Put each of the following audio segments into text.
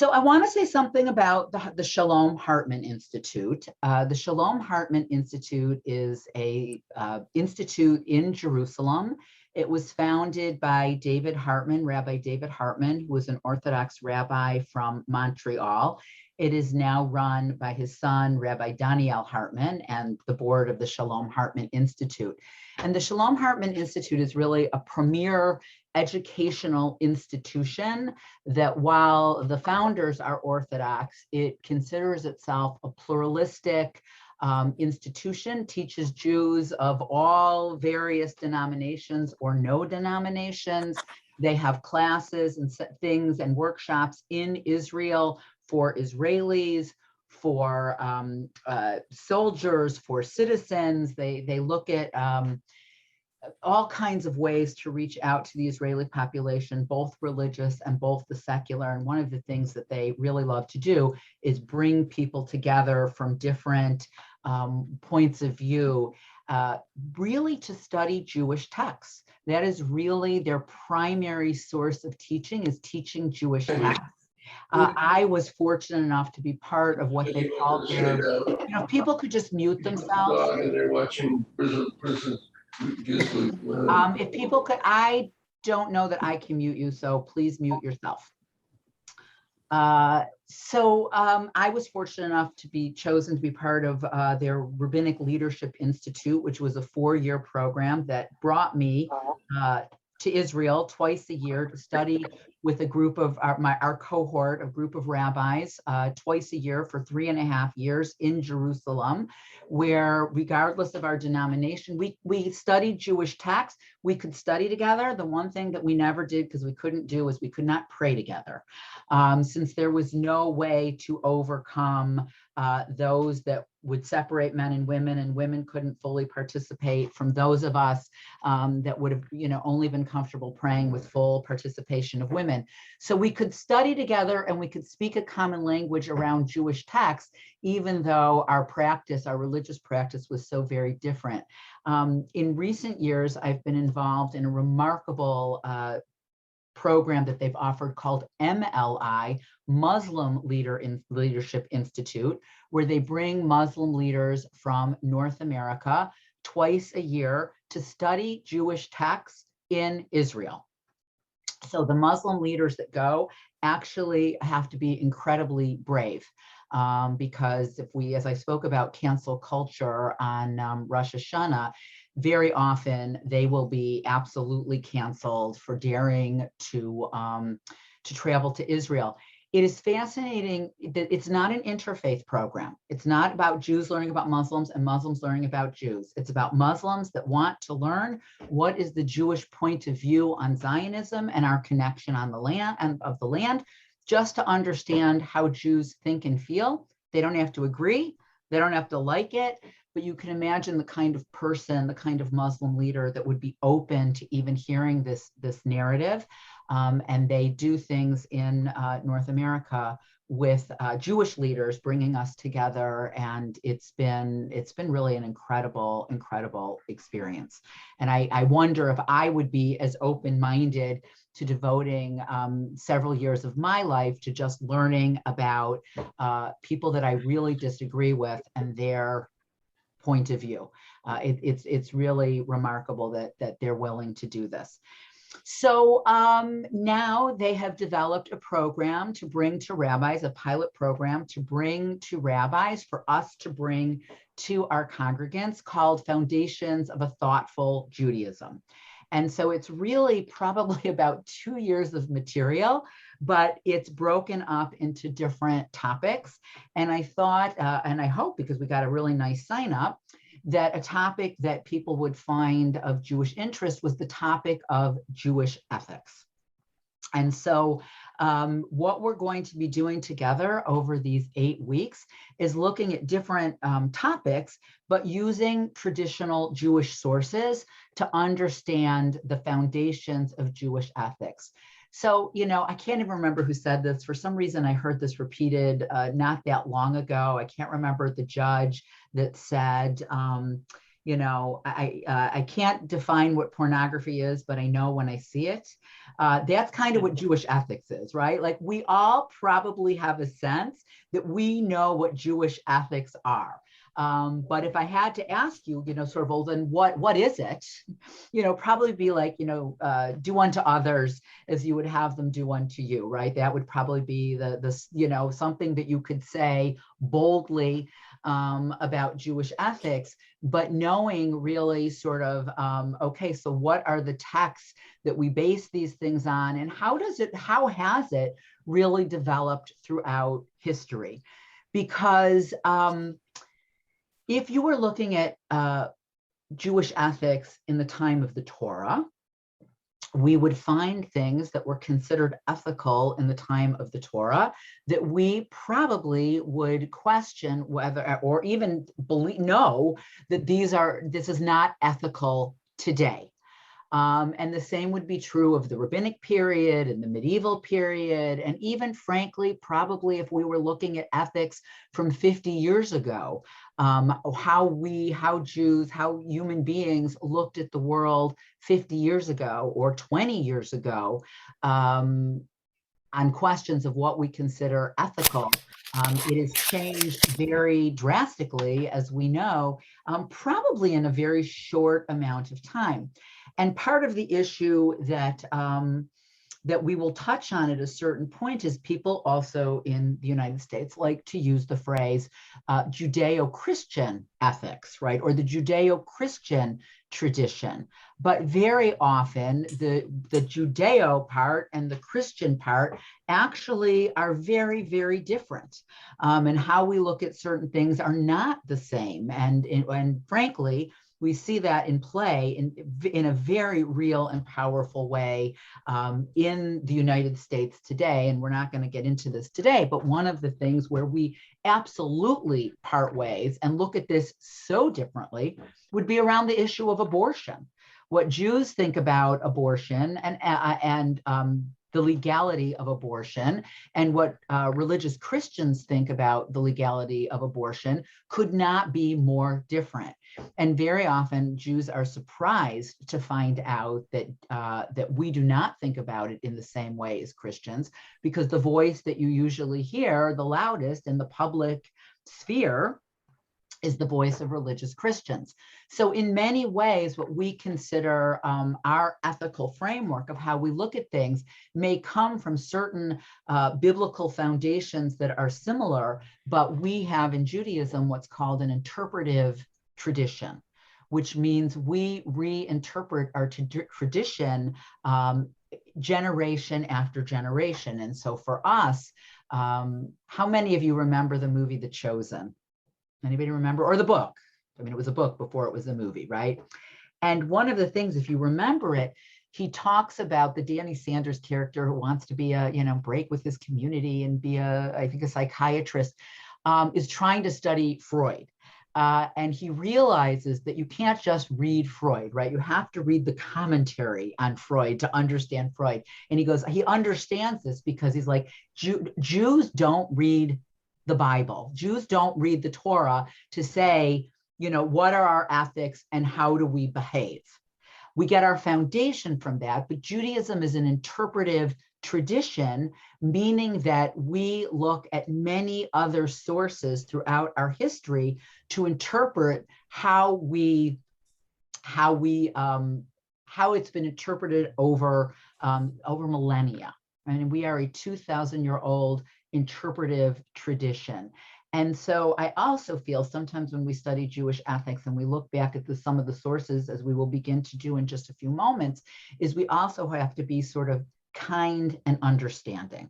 So I want to say something about the Shalom Hartman Institute. The Shalom Hartman Institute is a institute in Jerusalem. It was founded by David Hartman, Rabbi David Hartman, who was an Orthodox rabbi from Montreal. It is now run by his son, Rabbi Daniel Hartman, and the board of the Shalom Hartman Institute. And the Shalom Hartman Institute is really a premier educational institution that, while the founders are Orthodox, it considers itself a pluralistic institution, teaches Jews of all various denominations or no denominations. They have classes and things and workshops in Israel for Israelis, for soldiers, for citizens. They look at all kinds of ways to reach out to the Israeli population, both religious and both the secular. And one of the things that they really love to do is bring people together from different points of view, really to study Jewish texts. That is really their primary source of teaching, is teaching Jewish texts. I was fortunate enough to be part of what they call their, people could just mute themselves. And they're watching prison. If people could, I don't know that I can mute you, so please mute yourself. I was fortunate enough to be chosen to be part of their Rabbinic Leadership Institute, which was a 4-year program that brought me to Israel twice a year to study with a group of our cohort, a group of rabbis, twice a year for 3.5 years in Jerusalem, where regardless of our denomination, we studied Jewish texts. We could study together. The one thing that we never did, because we couldn't do, is we could not pray together, since there was no way to overcome those that would separate men and women couldn't fully participate from those of us that would have, only been comfortable praying with full participation of women. So we could study together and we could speak a common language around Jewish texts, even though our religious practice was so very different. In recent years, I've been involved in a remarkable program that they've offered called MLI, Muslim Leadership Institute, where they bring Muslim leaders from North America twice a year to study Jewish texts in Israel. So the Muslim leaders that go actually have to be incredibly brave, because as I spoke about cancel culture on Rosh Hashanah, very often they will be absolutely canceled for daring to travel to Israel. It is fascinating that it's not an interfaith program. It's not about Jews learning about Muslims and Muslims learning about Jews. It's about Muslims that want to learn what is the Jewish point of view on Zionism and our connection on the land and of the land, just to understand how Jews think and feel. They don't have to agree. They don't have to like it, but you can imagine the kind of person, the kind of Muslim leader that would be open to even hearing this narrative. And they do things in North America with Jewish leaders bringing us together, and it's been really an incredible experience. And I wonder if I would be as open-minded to devoting several years of my life to just learning about people that I really disagree with and their point of view. It's really remarkable that they're willing to do this. So now they have developed a program to bring to rabbis, a pilot program to bring to rabbis, for us to bring to our congregants, called Foundations of a Thoughtful Judaism. And so it's really probably about 2 years of material, but it's broken up into different topics. And I thought, and I hope, because we got a really nice sign up, that a topic that people would find of Jewish interest was the topic of Jewish ethics. And so what we're going to be doing together over these 8 weeks is looking at different topics, but using traditional Jewish sources to understand the foundations of Jewish ethics. So, I can't even remember who said this. For some reason, I heard this repeated not that long ago. I can't remember the judge that said, I can't define what pornography is, but I know when I see it. That's kind of what Jewish ethics is, right? Like we all probably have a sense that we know what Jewish ethics are. But if I had to ask you, sort of, well, then what is it? Probably be like, do unto others as you would have them do unto you, right? That would probably be the something that you could say boldly about Jewish ethics, but knowing really sort of, okay, so what are the texts that we base these things on, and how has it really developed throughout history? Because if you were looking at Jewish ethics in the time of the Torah, we would find things that were considered ethical in the time of the Torah that we probably would question whether, or even know that this is not ethical today. And the same would be true of the rabbinic period and the medieval period. And even frankly, probably if we were looking at ethics from 50 years ago, how Jews, how human beings looked at the world 50 years ago or 20 years ago, on questions of what we consider ethical. It has changed very drastically, as we know, probably in a very short amount of time. And part of the issue that we will touch on at a certain point is people also in the United States like to use the phrase Judeo-Christian ethics, right? Or the Judeo-Christian tradition. But very often the Judeo part and the Christian part actually are very, very different. And how we look at certain things are not the same. And frankly, we see that in play in a very real and powerful way in the United States today. And we're not going to get into this today, but one of the things where we absolutely part ways and look at this so differently would be around the issue of abortion. What Jews think about abortion and the legality of abortion, and what religious Christians think about the legality of abortion could not be more different. And very often Jews are surprised to find out that we do not think about it in the same way as Christians, because the voice that you usually hear the loudest in the public sphere is the voice of religious Christians. So in many ways, what we consider our ethical framework of how we look at things may come from certain biblical foundations that are similar, but we have in Judaism what's called an interpretive tradition, which means we reinterpret our tradition generation after generation. And so for us, how many of you remember the movie The Chosen? Anybody remember? Or the book? I mean, it was a book before it was a movie, right? And one of the things, if you remember it, he talks about the Danny Sanders character who wants to be break with his community and be I think a psychiatrist, is trying to study Freud. And he realizes that you can't just read Freud, right? You have to read the commentary on Freud to understand Freud. And he understands this because he's like, Jews don't read the Bible. Jews don't read the Torah to say, what are our ethics and how do we behave? We get our foundation from that, but Judaism is an interpretive tradition, meaning that we look at many other sources throughout our history to interpret how it's been interpreted over millennia. And we are a 2,000-year-old interpretive tradition. And so I also feel sometimes when we study Jewish ethics and we look back at some of the sources, as we will begin to do in just a few moments, is we also have to be sort of kind and understanding,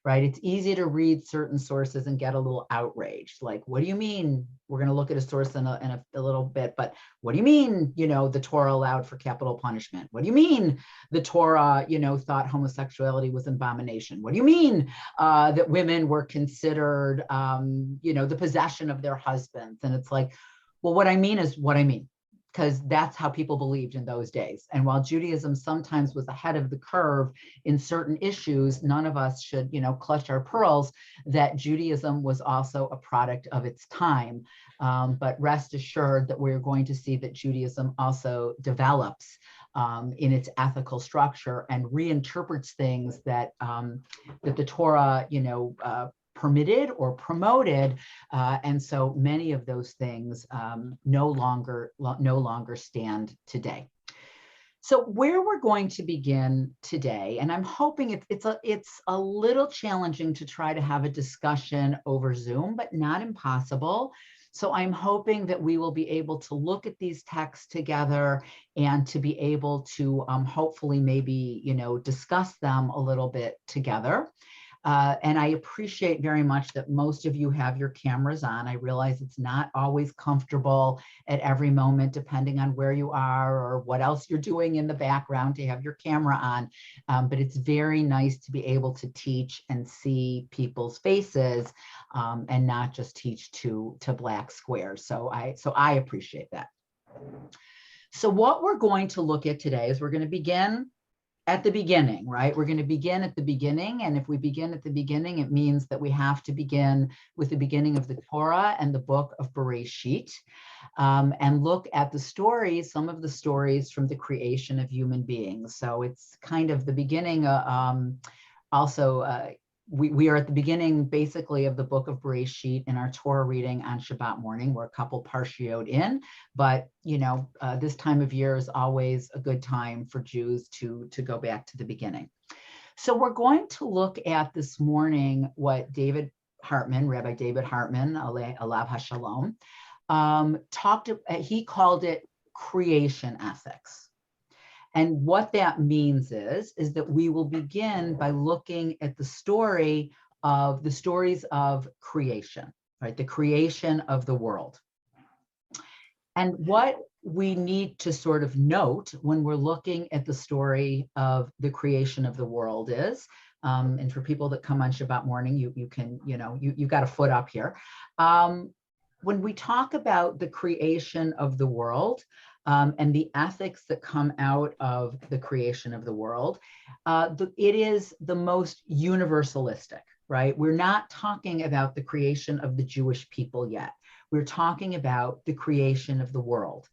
right? It's easy to read certain sources and get a little outraged. Like, what do you mean? We're going to look at a source in a little bit, but what do you mean, the Torah allowed for capital punishment? What do you mean the Torah, thought homosexuality was an abomination? What do you mean that women were considered, the possession of their husbands? And it's like, well, what I mean is what I mean. because that's how people believed in those days. And while Judaism sometimes was ahead of the curve in certain issues, none of us should, clutch our pearls that Judaism was also a product of its time. But rest assured that we're going to see that Judaism also develops in its ethical structure and reinterprets things that that the Torah, permitted or promoted, and so many of those things no longer stand today. So where we're going to begin today, and I'm hoping it's a little challenging to try to have a discussion over Zoom, but not impossible. So I'm hoping that we will be able to look at these texts together and to be able to hopefully maybe, discuss them a little bit together. And I appreciate very much that most of you have your cameras on. I realize it's not always comfortable at every moment, depending on where you are or what else you're doing in the background to have your camera on. But it's very nice to be able to teach and see people's faces and not just teach to black squares. So I appreciate that. So what we're going to look at today is we're going to begin at the beginning, right? We're going to begin at the beginning. And if we begin at the beginning, it means that we have to begin with the beginning of the Torah and the book of Bereshit, and look at the stories, some of the stories from the creation of human beings. So it's kind of the beginning. We are at the beginning, basically, of the book of Bereshit in our Torah reading on Shabbat morning. We're a couple parshiot in, but this time of year is always a good time for Jews to go back to the beginning. So we're going to look at this morning what Rabbi David Hartman, Alav HaShalom, he called it creation ethics. And what that means is that we will begin by looking at the stories of creation, right? The creation of the world. And what we need to sort of note when we're looking at the story of the creation of the world is, and for people that come on Shabbat morning, you can, you got a foot up here. When we talk about the creation of the world, and the ethics that come out of the creation of the world, it is the most universalistic, right? We're not talking about the creation of the Jewish people yet. We're talking about the creation of the world.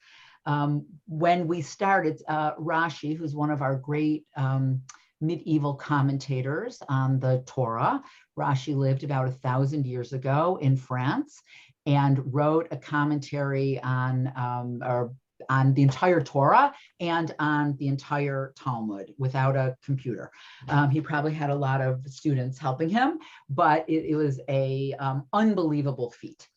When we started, Rashi, who's one of our great medieval commentators on the Torah, Rashi lived about 1,000 years ago in France and wrote a commentary on the entire Torah and on the entire Talmud without a computer. He probably had a lot of students helping him, but it was a unbelievable feat.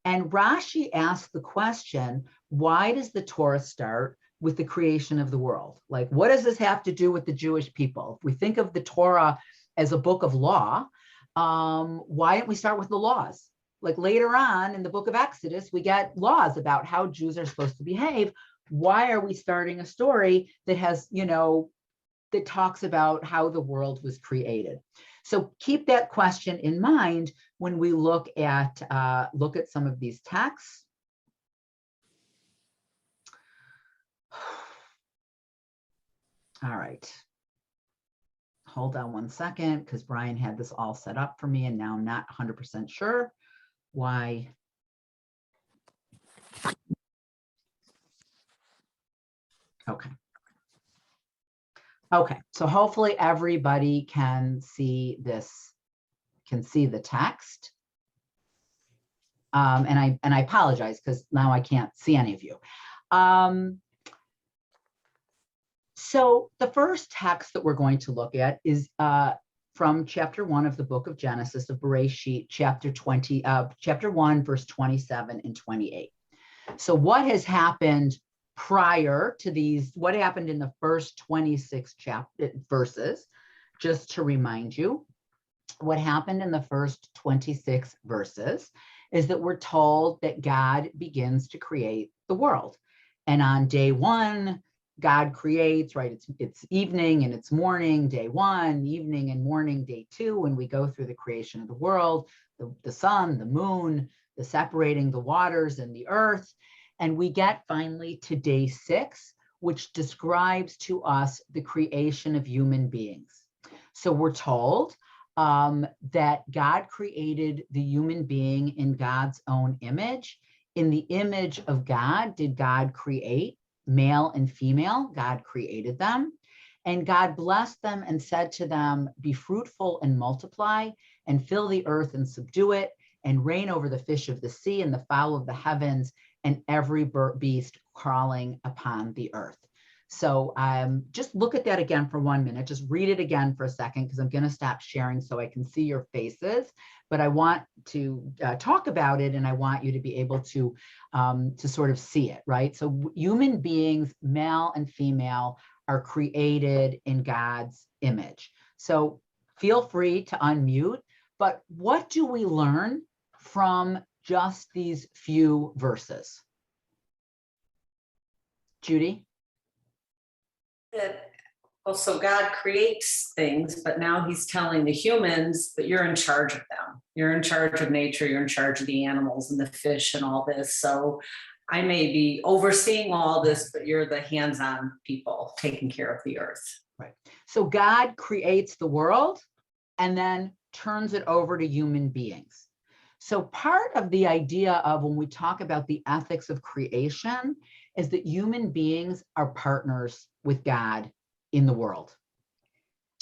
And Rashi asked the question, why does the Torah start with the creation of the world? Like, what does this have to do with the Jewish people? If we think of the Torah as a book of law, why don't we start with the laws? Like later on in the book of Exodus, we get laws about how Jews are supposed to behave. Why are we starting a story that has, that talks about how the world was created? So keep that question in mind when we look at some of these texts. All right. Hold on one second, because Brian had this all set up for me, and now I'm not 100% sure why. Okay, so hopefully everybody can see this, can see the text. And I apologize because now I can't see any of you. So the first text that we're going to look at is from chapter 1 of the book of Genesis, of Bereshit, chapter 1, verse 27 and 28. So what has happened prior to these, what happened in the first 26 verses, just to remind you, what happened in the first 26 verses is that we're told that God begins to create the world. And on day 1, God creates, right? It's evening and it's morning, day 1, evening and morning, day 2, when we go through the creation of the world, the sun, the moon, the separating the waters and the earth. And we get finally to day 6, which describes to us the creation of human beings. So we're told that God created the human being in God's own image. In the image of God did God create, male and female. God created them. And God blessed them and said to them, be fruitful and multiply and fill the earth and subdue it and reign over the fish of the sea and the fowl of the heavens and every beast crawling upon the earth. So just look at that again for 1 minute. Just read it again for a second, because I'm going to stop sharing so I can see your faces. But I want to talk about it, and I want you to be able to sort of see it, right? So human beings, male and female, are created in God's image. So feel free to unmute. But what do we learn from just these few verses? Judy? That also God creates things, but now he's telling the humans that you're in charge of them. You're in charge of nature, you're in charge of the animals and the fish and all this. So I may be overseeing all this, but you're the hands-on people taking care of the earth. Right. So God creates the world and then turns it over to human beings. So part of the idea of when we talk about the ethics of creation is that human beings are partners with God in the world.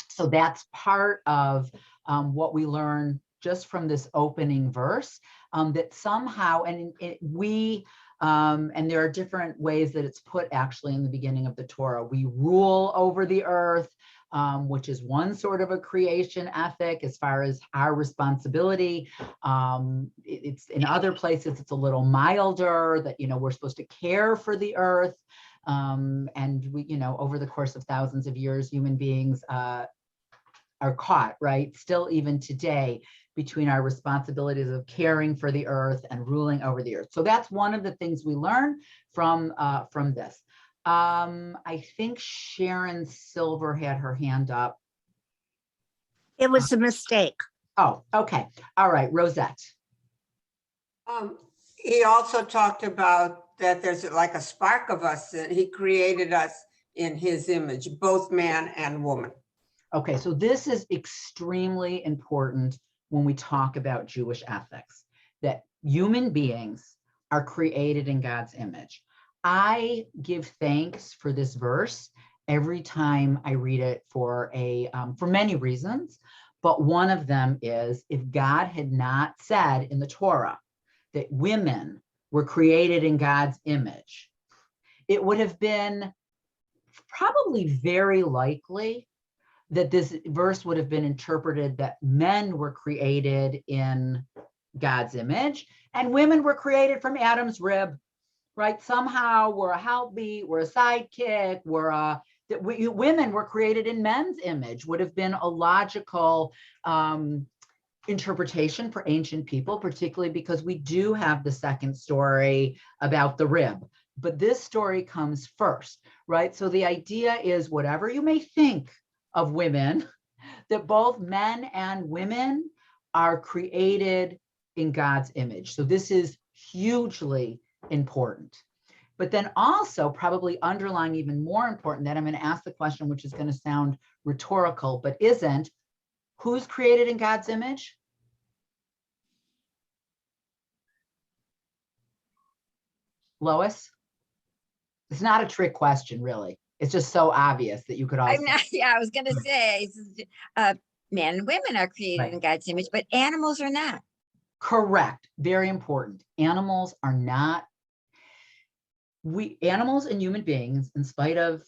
So that's part of what we learn just from this opening verse, that somehow, and there are different ways that it's put actually in the beginning of the Torah. We rule over the earth, which is one sort of a creation ethic as far as our responsibility. It's in other places, it's a little milder that, we're supposed to care for the earth. And we, over the course of thousands of years, human beings are caught, right? Still even today, between our responsibilities of caring for the earth and ruling over the earth. So that's one of the things we learn from this. I think Sharon Silver had her hand up. It was a mistake. Oh, okay. All right, Rosette. He also talked about that there's like a spark of us, that he created us in his image, both man and woman. Okay, so this is extremely important when we talk about Jewish ethics, that human beings are created in God's image. I give thanks for this verse every time I read it for many reasons, but one of them is, if God had not said in the Torah that women were created in God's image, it would have been probably very likely that this verse would have been interpreted that men were created in God's image and women were created from Adam's rib, right? Somehow we're a helpmeet, we're a sidekick, women were created in men's image would have been a logical interpretation for ancient people, particularly because we do have the second story about the rib. But this story comes first, right? So the idea is, whatever you may think of women, that both men and women are created in God's image. So this is hugely important. But then also, probably underlying even more important, that I'm going to ask the question, which is going to sound rhetorical, but isn't, who's created in God's image? Lois? It's not a trick question, really. It's just so obvious that you could also. I was going to say, men and women are created in God's image, but animals are not. Correct. Very important. Animals are not. Animals and human beings, in spite of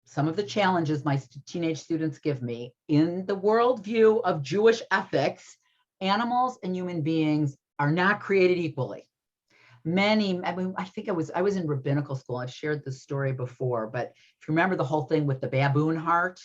some of the challenges my teenage students give me, in the worldview of Jewish ethics, animals and human beings are not created equally. I think I was in rabbinical school. I've shared this story before, but if you remember the whole thing with the baboon heart.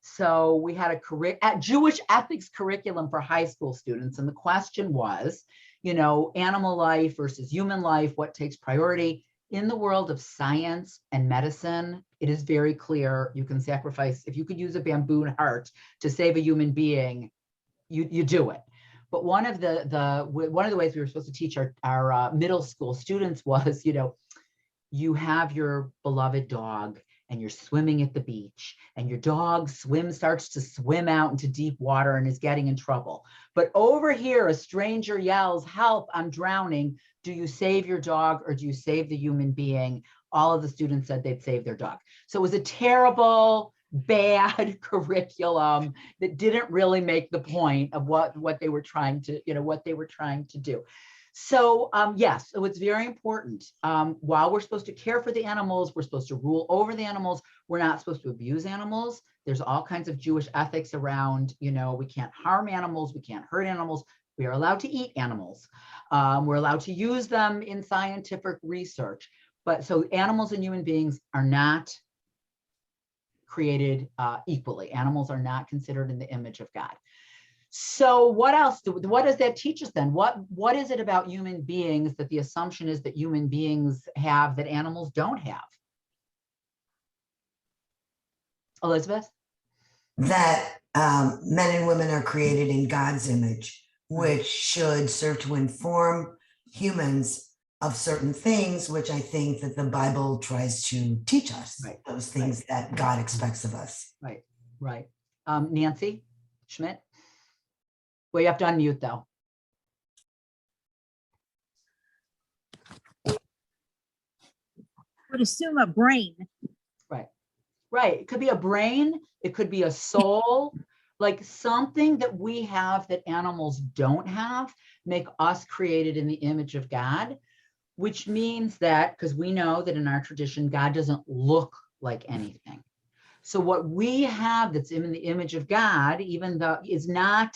So we had a Jewish ethics curriculum for high school students. And the question was, animal life versus human life, what takes priority? In the world of science and medicine, it is very clear you can sacrifice, if you could use a baboon heart to save a human being, you do it. But one of the ways we were supposed to teach our middle school students was, you have your beloved dog and you're swimming at the beach and your dog starts to swim out into deep water and is getting in trouble. But over here, a stranger yells, "Help, I'm drowning." Do you save your dog or do you save the human being? All of the students said they'd save their dog. So it was a terrible, bad curriculum that didn't really make the point of what they were trying to, what they were trying to do. So yes, so it's very important. While we're supposed to care for the animals, we're supposed to rule over the animals. We're not supposed to abuse animals. There's all kinds of Jewish ethics around, we can't harm animals, we can't hurt animals. We are allowed to eat animals. We're allowed to use them in scientific research. But so animals and human beings are not created equally. Animals are not considered in the image of God. So what else? What does that teach us then? What is it about human beings that the assumption is that human beings have that animals don't have? Elizabeth? That men and women are created in God's image, which should serve to inform humans of certain things, which I think that the Bible tries to teach us, Right. Those things that God expects of us. Right. Nancy Schmidt? Well, you have to unmute though. Would assume a brain. Right. It could be a brain. It could be a soul, like something that we have that animals don't have, make us created in the image of God, which means that, because we know that in our tradition, God doesn't look like anything. So what we have that's in the image of God, even though is not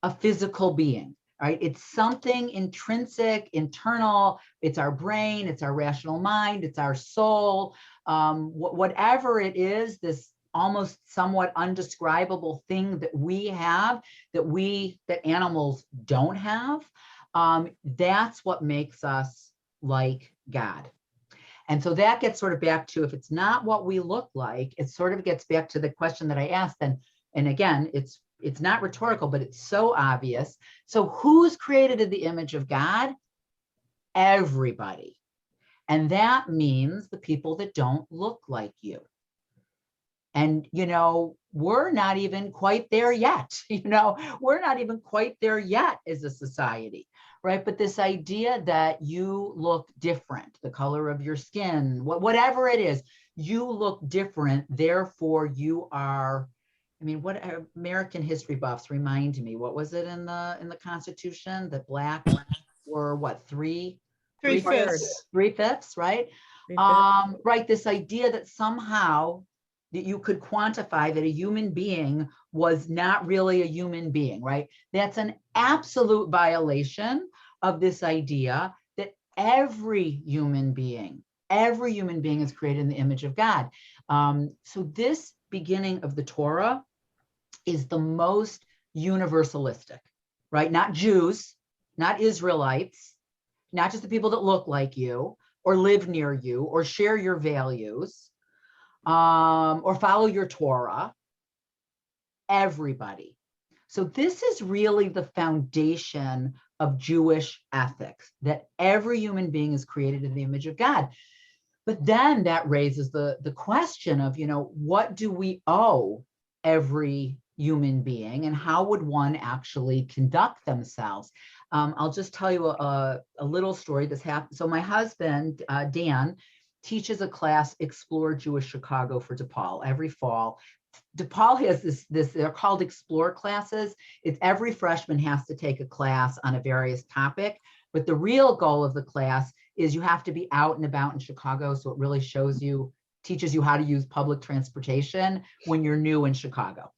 a physical being, right? It's something intrinsic, internal. It's our brain, it's our rational mind, it's our soul. Whatever it is, this almost somewhat undescribable thing that we have, that animals don't have, that's what makes us like God. And so that gets sort of back to, if it's not what we look like, it sort of gets back to the question that I asked. And again, it's not rhetorical, but it's so obvious. So who's created in the image of God? Everybody. And that means the people that don't look like you. And, we're not even quite there yet. We're not even quite there yet as a society, right? But this idea that you look different, the color of your skin, whatever it is, you look different, therefore you are, what American history buffs remind me, what was it in the Constitution that black were what, three-fifths, right? Right, this idea that somehow that you could quantify that a human being was not really a human being, right? That's an absolute violation of this idea that every human being is created in the image of God. So this beginning of the Torah is the most universalistic, right? Not Jews, not Israelites, not just the people that look like you or live near you or share your values, or follow your Torah, everybody. So this is really the foundation of Jewish ethics, that every human being is created in the image of God. But then that raises the question of, what do we owe every human being and how would one actually conduct themselves? I'll just tell you a little story that's happened. So my husband, Dan, teaches a class, Explore Jewish Chicago, for DePaul every fall. DePaul has this, they're called Explore classes. It's every freshman has to take a class on a various topic, but the real goal of the class is you have to be out and about in Chicago. So it really teaches you how to use public transportation when you're new in Chicago.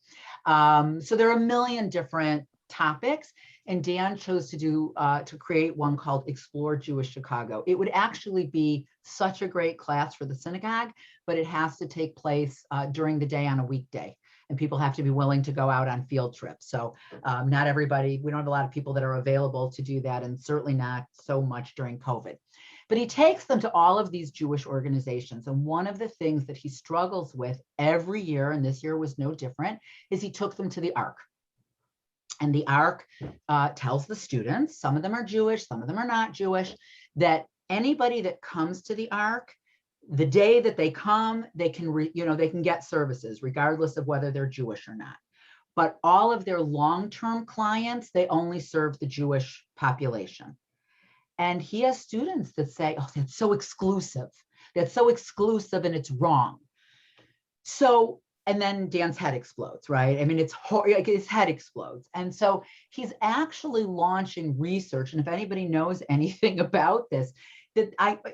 So there are a million different topics, and Dan chose to create one called Explore Jewish Chicago. It would actually be such a great class for the synagogue, but it has to take place during the day on a weekday, and people have to be willing to go out on field trips. So not everybody, we don't have a lot of people that are available to do that, and certainly not so much during COVID. But he takes them to all of these Jewish organizations. And one of the things that he struggles with every year, and this year was no different, is he took them to the Ark. And the Ark tells the students, some of them are Jewish, some of them are not Jewish, that anybody that comes to the Ark the day that they come, they can, they can get services regardless of whether they're Jewish or not. But all of their long-term clients, they only serve the Jewish population. And he has students that say, oh, that's so exclusive. That's so exclusive and it's wrong. So, and then Dan's head explodes, right? I mean, like his head explodes. And so he's actually launching research. And if anybody knows anything about this,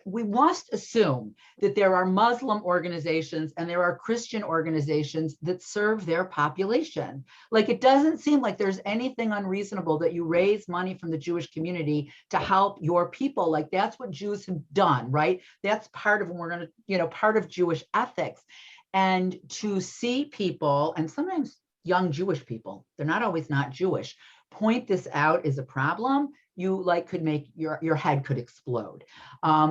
we must assume that there are Muslim organizations and there are Christian organizations that serve their population. Like, it doesn't seem like there's anything unreasonable that you raise money from the Jewish community to help your people. Like, that's what Jews have done, right? That's part of, we're going to, part of Jewish ethics. And to see people, and sometimes young Jewish people, they're not always not Jewish, point this out as a problem, you like could make your head could explode,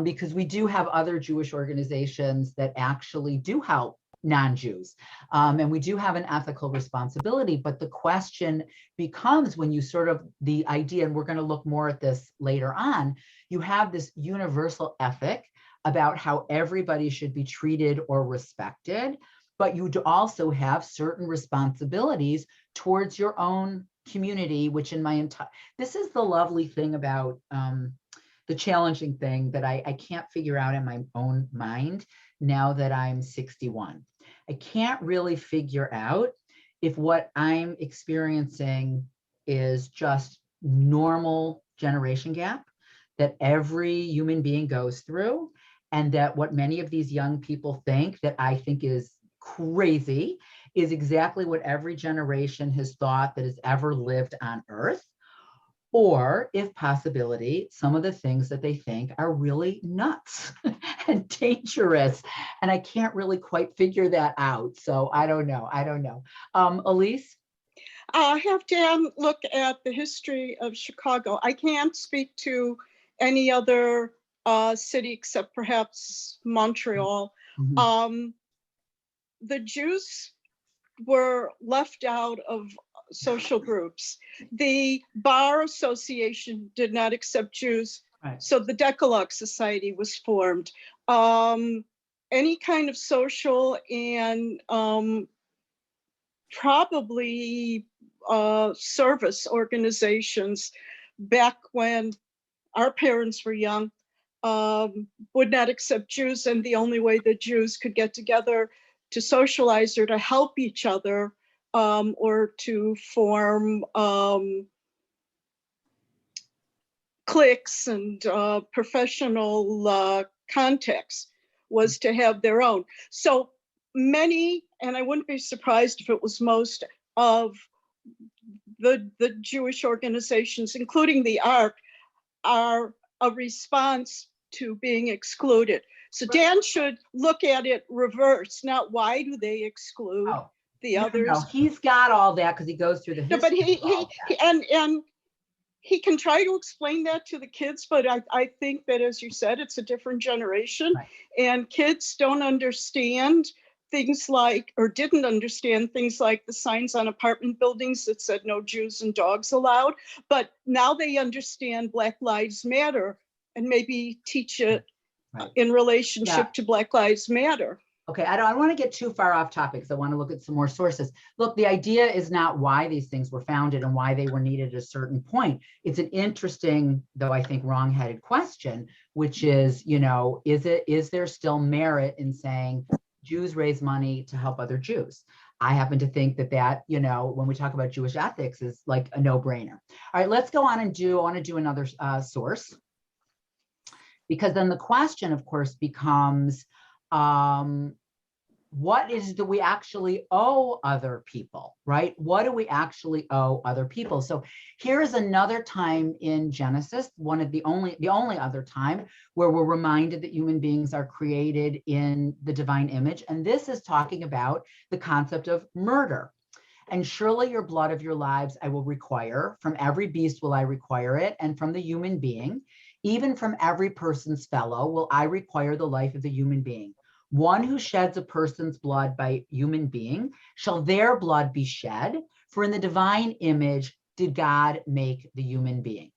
because we do have other Jewish organizations that actually do help non-Jews, and we do have an ethical responsibility. But the question becomes, when you sort of, the idea, and we're going to look more at this later on, you have this universal ethic about how everybody should be treated or respected, but you also have certain responsibilities towards your own community, which in my entire, this is the lovely thing about the challenging thing that I can't figure out in my own mind now that I'm 61. I can't really figure out if what I'm experiencing is just normal generation gap that every human being goes through, and that what many of these young people think, that I think is crazy, is exactly what every generation has thought that has ever lived on Earth. Or, if possibility, some of the things that they think are really nuts and dangerous. And I can't really quite figure that out. So I don't know. Elise? I'll have Dan look at the history of Chicago. I can't speak to any other city except perhaps Montreal. Mhm. The Jews were left out of social groups. The Bar Association did not accept Jews, Right. so the Decalogue Society was formed. Any kind of social and probably service organizations back when our parents were young would not accept Jews, and the only way that Jews could get together to socialize or to help each other or to form cliques and professional contacts was to have their own. So many, and I wouldn't be surprised if it was most of the Jewish organizations, including the ARC, are a response to being excluded. So Dan should look at it reverse, not why do they exclude the others. No, he's got all that because he goes through the history. No, but and he can try to explain that to the kids, but I think that, as you said, it's a different generation, Right. And kids don't understand things like, or didn't understand things like the signs on apartment buildings that said no Jews and dogs allowed, but now they understand Black Lives Matter and maybe teach it Right. in relationship to Black Lives Matter. Okay, I don't want to get too far off topic, because I want to look at some more sources. Look, the idea is not why these things were founded and why they were needed at a certain point. It's an interesting, though I think wrong-headed question, which is, is there still merit in saying Jews raise money to help other Jews? I happen to think that, when we talk about Jewish ethics, is like a no-brainer. All right, let's go on and I want to do another source, because then the question, of course, becomes, what do we actually owe other people, right? What do we actually owe other people? So here is another time in Genesis, one of the only other time where we're reminded that human beings are created in the divine image. And this is talking about the concept of murder. And surely your blood of your lives I will require, from every beast will I require it, and from the human being, even from every person's fellow will I require the life of the human being. One who sheds a person's blood by human being, shall their blood be shed, for in the divine image did God make the human being.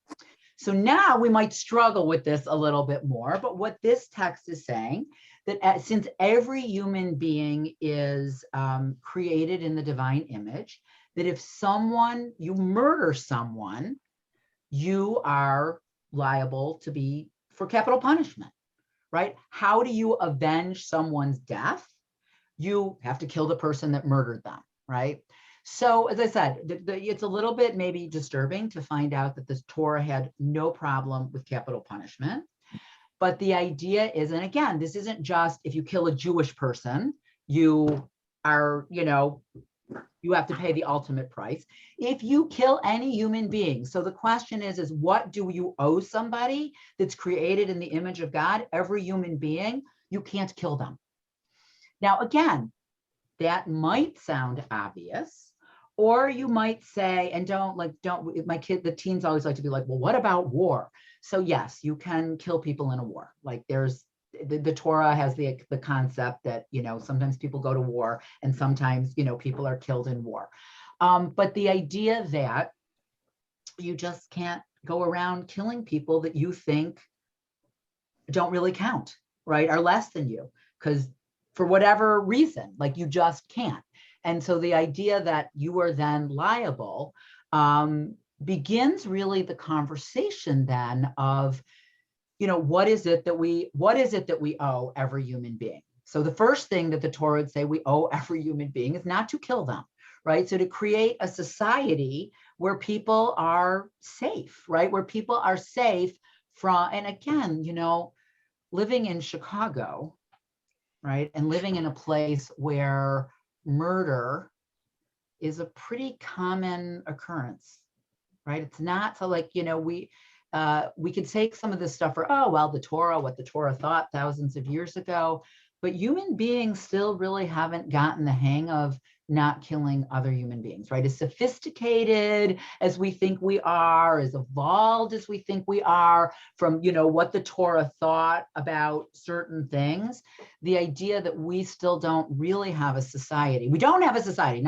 So now we might struggle with this a little bit more, but what this text is saying, that since every human being is created in the divine image, that if you murder someone, you are liable for capital punishment, right? How do you avenge someone's death? You have to kill the person that murdered them, right? So as I said, it's a little bit maybe disturbing to find out that the Torah had no problem with capital punishment. But the idea is, and again, this isn't just if you kill a Jewish person, you are, you have to pay the ultimate price. If you kill any human being, so the question is what do you owe somebody that's created in the image of God? Every human being, you can't kill them. Now, again, that might sound obvious, or you might say, and the teens always like to be like, well, what about war? So yes, you can kill people in a war. Like the Torah has the concept that, sometimes people go to war and sometimes, people are killed in war. But the idea that you just can't go around killing people that you think don't really count, right? Are less than you, because for whatever reason, like you just can't. And so the idea that you are then liable begins really the conversation then of, what is it that we owe every human being? So the first thing that the Torah would say we owe every human being is not to kill them, right? So to create a society where people are safe, right? Where people are safe from, and again, living in Chicago, right? And living in a place where murder is a pretty common occurrence, right? It's not so like, we could take some of this stuff for, the Torah, what the Torah thought thousands of years ago, but human beings still really haven't gotten the hang of not killing other human beings, right? As sophisticated as we think we are, as evolved as we think we are from, what the Torah thought about certain things, the idea that we still don't really have a society. We don't have a society,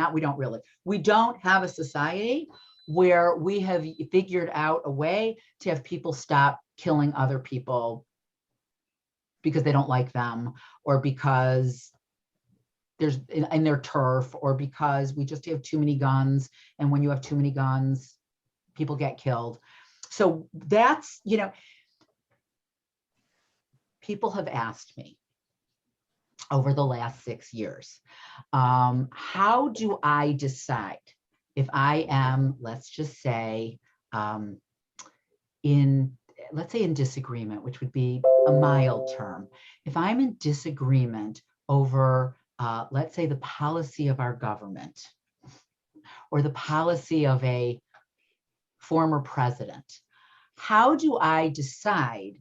we don't have a society where we have figured out a way to have people stop killing other people because they don't like them, or because there's in their turf, or because we just have too many guns. And when you have too many guns, people get killed. So that's, people have asked me over the last 6 years, how do I decide if I am, let's just say, in disagreement, which would be a mild term. If I'm in disagreement over, let's say, the policy of our government or the policy of a former president, how do I decide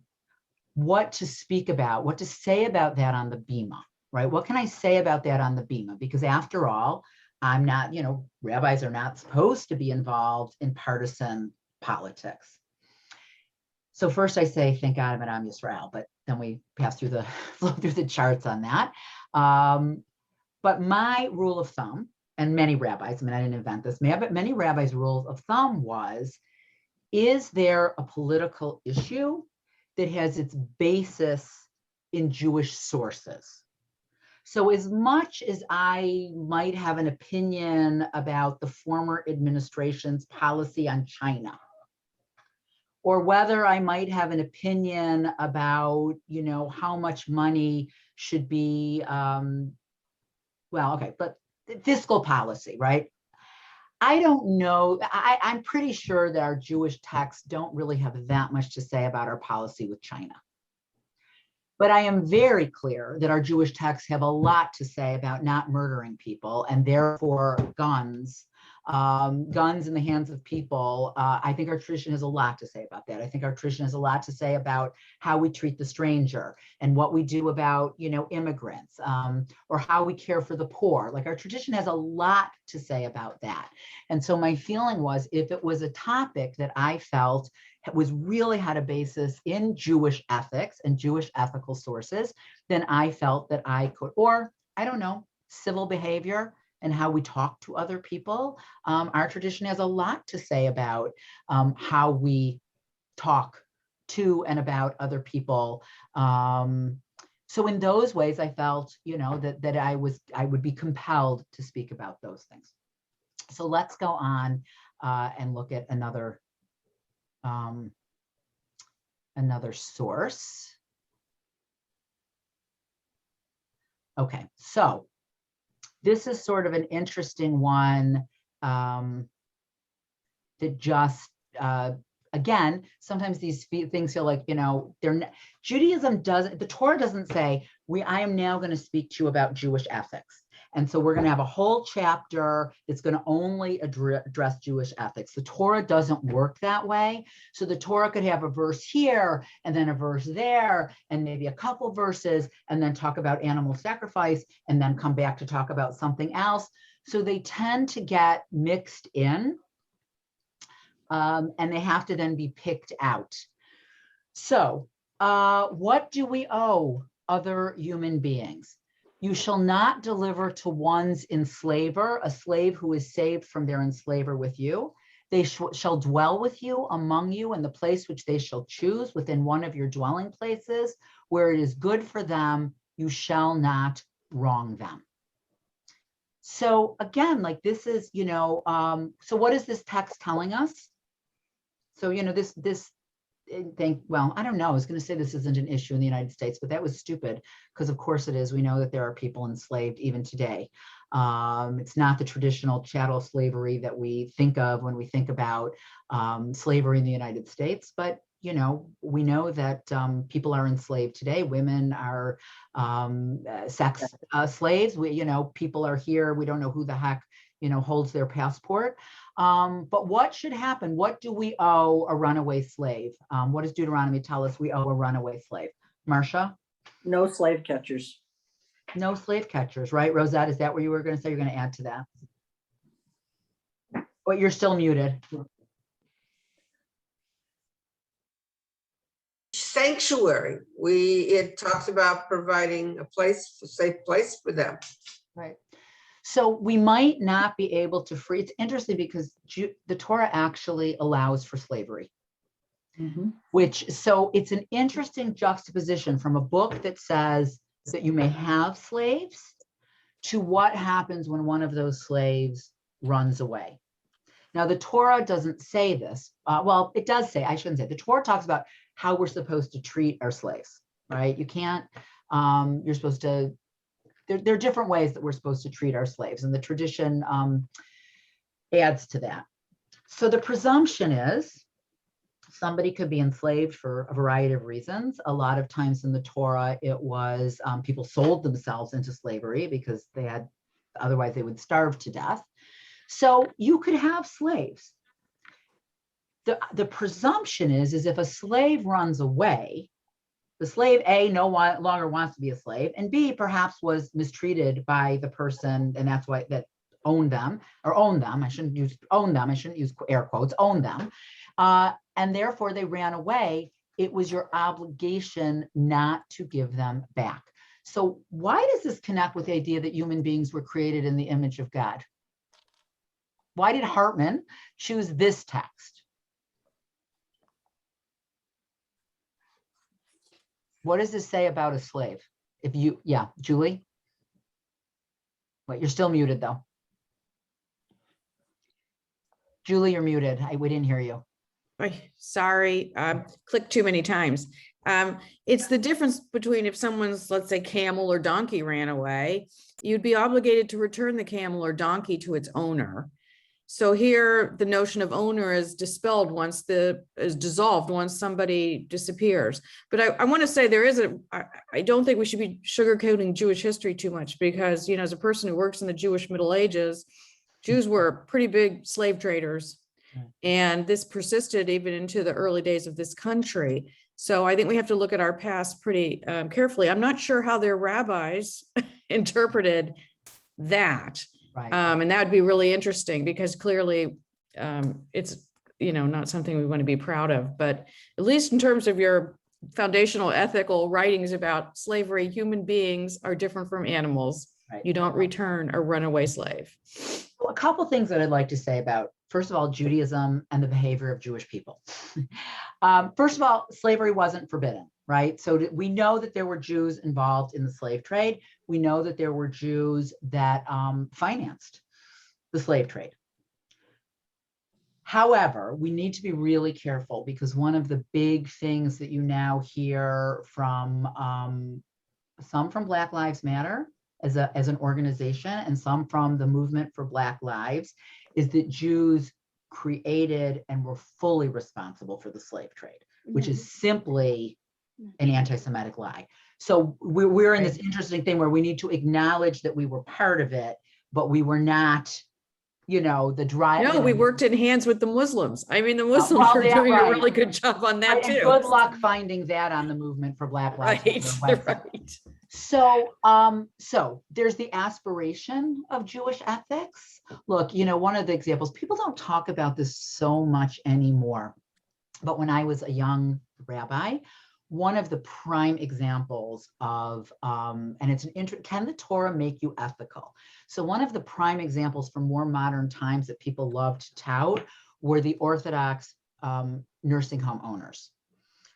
what to speak about, what to say about that on the Bima, right? What can I say about that on the Bima? Because after all, I'm not, rabbis are not supposed to be involved in partisan politics. So first I say, thank God I'm an Am Yisrael, but then we pass through the charts on that. But my rule of thumb, and many rabbis, I didn't invent this, but many rabbis' rules of thumb was, is there a political issue that has its basis in Jewish sources? So as much as I might have an opinion about the former administration's policy on China, or whether I might have an opinion about, how much money should be, but fiscal policy, right? I don't know. I'm pretty sure that our Jewish texts don't really have that much to say about our policy with China. But I am very clear that our Jewish texts have a lot to say about not murdering people, and therefore guns in the hands of people. I think our tradition has a lot to say about that. I think our tradition has a lot to say about how we treat the stranger and what we do about, immigrants, or how we care for the poor. Like, our tradition has a lot to say about that. And so my feeling was, if it was a topic that I felt really had a basis in Jewish ethics and Jewish ethical sources, then I felt that I could, or I don't know, civil behavior and how we talk to other people. Our tradition has a lot to say about how we talk to and about other people. So in those ways, I felt, that I would be compelled to speak about those things. So let's go on and look at another source. Okay, so this is sort of an interesting one that just, again, sometimes these things feel like, Judaism doesn't, the Torah doesn't say, I am now going to speak to you about Jewish ethics. And so we're going to have a whole chapter that's going to only address Jewish ethics. The Torah doesn't work that way. So the Torah could have a verse here and then a verse there and maybe a couple verses and then talk about animal sacrifice and then come back to talk about something else. So they tend to get mixed in and they have to then be picked out. So what do we owe other human beings? You shall not deliver to one's enslaver, a slave who is saved from their enslaver with you. They shall dwell with you among you in the place which they shall choose within one of your dwelling places, where it is good for them, you shall not wrong them. So again, like this is, so what is this text telling us? So, well, I don't know. I was going to say this isn't an issue in the United States, but that was stupid because of course it is. We know that there are people enslaved even today. It's not the traditional chattel slavery that we think of when we think about slavery in the United States, but we know that people are enslaved today. Women are sex slaves. People are here. We don't know who the heck holds their passport. But what should happen? What do we owe a runaway slave? What does Deuteronomy tell us we owe a runaway slave? Marcia? No slave catchers. No slave catchers, right? Rosette, is that what you were going to say? You're going to add to that? But you're still muted. Sanctuary. It talks about providing a safe place for them. Right. So we might not be able to free. It's interesting because the Torah actually allows for slavery, so it's an interesting juxtaposition from a book that says that you may have slaves to what happens when one of those slaves runs away. Now, the Torah doesn't say this. Well, it does say, I shouldn't say, the Torah talks about how we're supposed to treat our slaves, right? You can't, you're supposed to, there are different ways that we're supposed to treat our slaves, and the tradition adds to that. So the presumption is somebody could be enslaved for a variety of reasons. A lot of times in the Torah, it was people sold themselves into slavery because otherwise they would starve to death. So you could have slaves. The presumption is if a slave runs away, the slave A no longer wants to be a slave, and B perhaps was mistreated by the person, and that's why that owned them. I shouldn't use air quotes, own them. And therefore they ran away. It was your obligation not to give them back. So why does this connect with the idea that human beings were created in the image of God? Why did Hartman choose this text? What does this say about a slave? Julie? Wait, you're still muted though. Julie, you're muted. We didn't hear you. Sorry, clicked too many times. It's the difference between if someone's, let's say, camel or donkey ran away, you'd be obligated to return the camel or donkey to its owner. So here, the notion of owner is dissolved once somebody disappears. But I want to say I don't think we should be sugarcoating Jewish history too much because, as a person who works in the Jewish Middle Ages, Jews were pretty big slave traders. And this persisted even into the early days of this country. So I think we have to look at our past pretty carefully. I'm not sure how their rabbis interpreted that. Right. And that would be really interesting because clearly it's, not something we want to be proud of, but at least in terms of your foundational ethical writings about slavery, human beings are different from animals. Right. You don't return a runaway slave. So a couple things that I'd like to say about, first of all, Judaism and the behavior of Jewish people. First of all, slavery wasn't forbidden, right? So we know that there were Jews involved in the slave trade. We know that there were Jews that financed the slave trade. However, we need to be really careful because one of the big things that you now hear from some from Black Lives Matter as an organization and some from the movement for Black Lives is that Jews created and were fully responsible for the slave trade, which is simply an anti-Semitic lie. So we're in this interesting thing where we need to acknowledge that we were part of it, but we were not, the drive. No, we worked in hands with the Muslims. I mean, the Muslims well, are yeah, doing right. a really good job on that And too. good luck finding that on the Movement for Black Lives Matter website. Right. So there's the aspiration of Jewish ethics. Look, one of the examples, people don't talk about this so much anymore, but when I was a young rabbi, one of the prime examples of, and it's can the Torah make you ethical? So one of the prime examples from more modern times that people loved to tout were the Orthodox nursing home owners,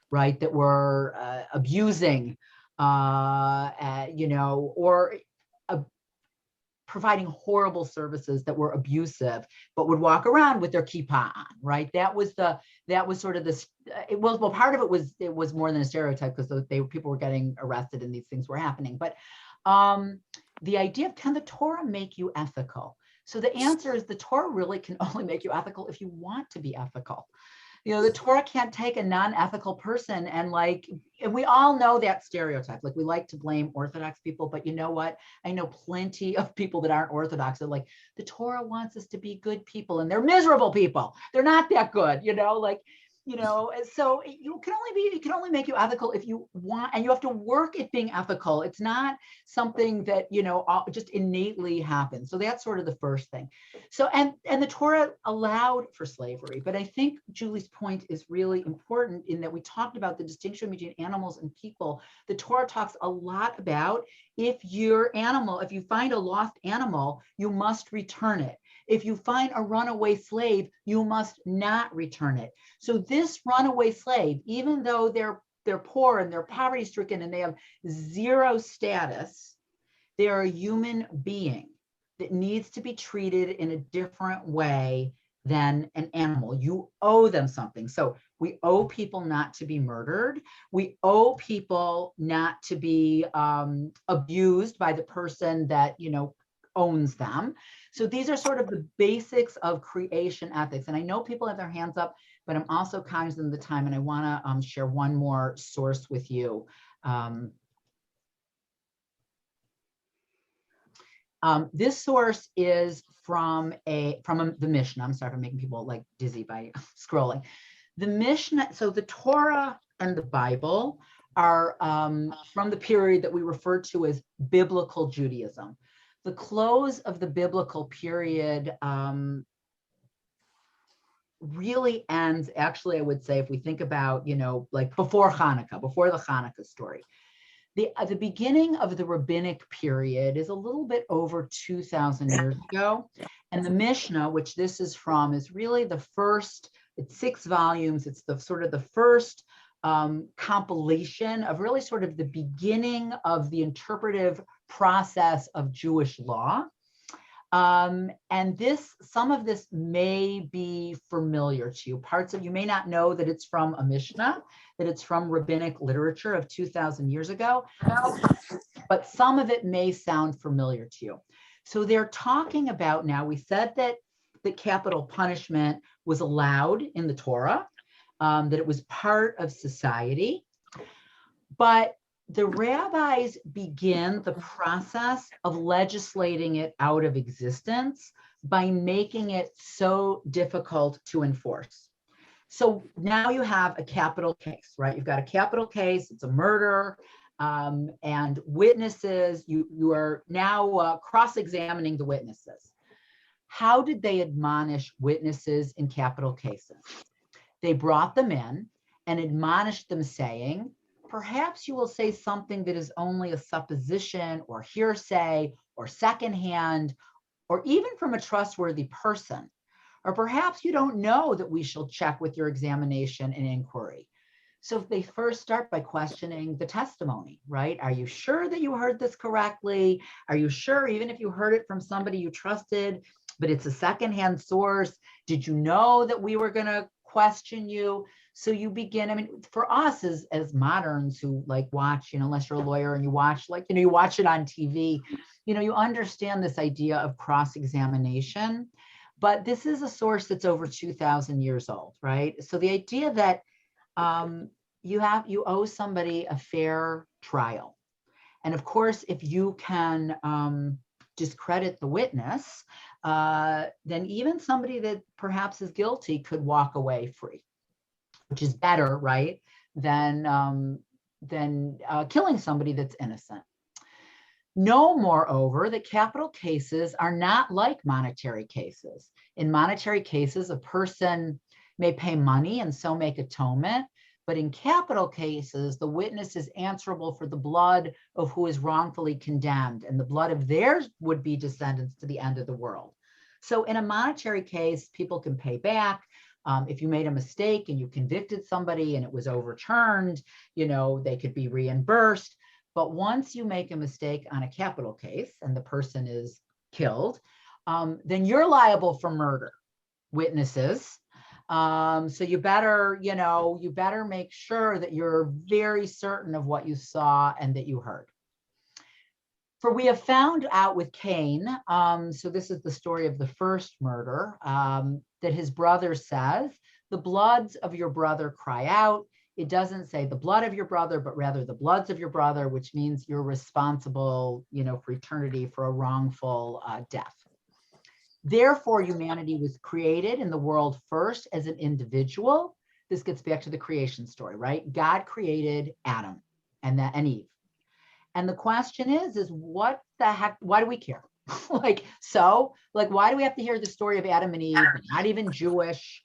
right? That were abusing, or providing horrible services that were abusive, but would walk around with their kippah on, right? That was sort of this. Part of it was more than a stereotype because people were getting arrested and these things were happening. But the idea of, can the Torah make you ethical? So the answer is the Torah really can only make you ethical if you want to be ethical. The Torah can't take a non-ethical person and we all know that stereotype. Like, we like to blame Orthodox people, but you know what? I know plenty of people that aren't Orthodox that the Torah wants us to be good people and they're miserable people. They're not that good, so it can only make you ethical if you want, and you have to work at being ethical. It's not something that, just innately happens. So that's sort of the first thing. So, and the Torah allowed for slavery, but I think Julie's point is really important in that we talked about the distinction between animals and people. The Torah talks a lot about if you find a lost animal, you must return it. If you find a runaway slave, you must not return it. So this runaway slave, even though they're poor and they're poverty stricken and they have zero status, they're a human being that needs to be treated in a different way than an animal. You owe them something. So we owe people not to be murdered. We owe people not to be abused by the person that, owns them. So these are sort of the basics of creation ethics. And I know people have their hands up, but I'm also cognizant of the time, and I want to share one more source with you. This source is from the Mishnah. I'm sorry if I'm making people dizzy by scrolling. The Mishnah, so the Torah and the Bible are from the period that we refer to as Biblical Judaism. The close of the biblical period really ends, actually, I would say, if we think about, before Hanukkah, before the Hanukkah story. The beginning of the rabbinic period is a little bit over 2,000 years ago. And the Mishnah, which this is from, is really the first, it's 6 volumes. It's the sort of the first compilation of really sort of the beginning of the interpretive process of Jewish law. And some of this may be familiar to you. Parts of you may not know that it's from a Mishnah, that it's from rabbinic literature of 2,000 years ago, but some of it may sound familiar to you. So they're talking about now, we said that the capital punishment was allowed in the Torah, that it was part of society, but the rabbis begin the process of legislating it out of existence by making it so difficult to enforce. So now you have a capital case, right? You've got a capital case, it's a murder, and witnesses, you are now cross-examining the witnesses. How did they admonish witnesses in capital cases? They brought them in and admonished them, saying, perhaps you will say something that is only a supposition or hearsay or secondhand, or even from a trustworthy person. Or perhaps you don't know that we shall check with your examination and inquiry. So if they first start by questioning the testimony, right? Are you sure that you heard this correctly? Are you sure, even if you heard it from somebody you trusted, but it's a secondhand source? Did you know that we were going to question you? So you begin, I mean, for us as moderns who like watch, unless you're a lawyer and you watch, you watch it on TV, you understand this idea of cross-examination, but this is a source that's over 2,000 years old, right? So the idea that you owe somebody a fair trial. And of course, if you can discredit the witness, then even somebody that perhaps is guilty could walk away free, which is better, right, than killing somebody that's innocent. Know, moreover, that capital cases are not like monetary cases. In monetary cases, a person may pay money and so make atonement, but in capital cases, the witness is answerable for the blood of who is wrongfully condemned, and the blood of their would-be descendants to the end of the world. So in a monetary case, people can pay back. If you made a mistake and you convicted somebody and it was overturned, they could be reimbursed. But once you make a mistake on a capital case and the person is killed, then you're liable for murder, witnesses. So you better make sure that you're very certain of what you saw and that you heard. For we have found out with Cain, so this is the story of the first murder, that his brother says, the bloods of your brother cry out. It doesn't say the blood of your brother, but rather the bloods of your brother, which means you're responsible, for eternity for a wrongful death. Therefore, humanity was created in the world first as an individual. This gets back to the creation story, right? God created Adam and Eve. And the question is what the heck, why do we care? why do we have to hear the story of Adam and Eve? We're not even Jewish,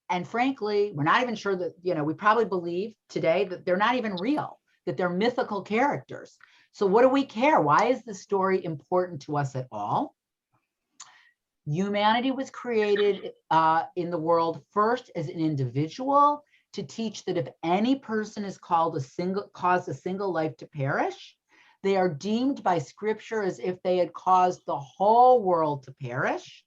and frankly, we're not even sure that, we probably believe today that they're not even real, that they're mythical characters. So what do we care? Why is the story important to us at all? Humanity was created in the world first as an individual to teach that if any person is caused a single life to perish, they are deemed by Scripture as if they had caused the whole world to perish.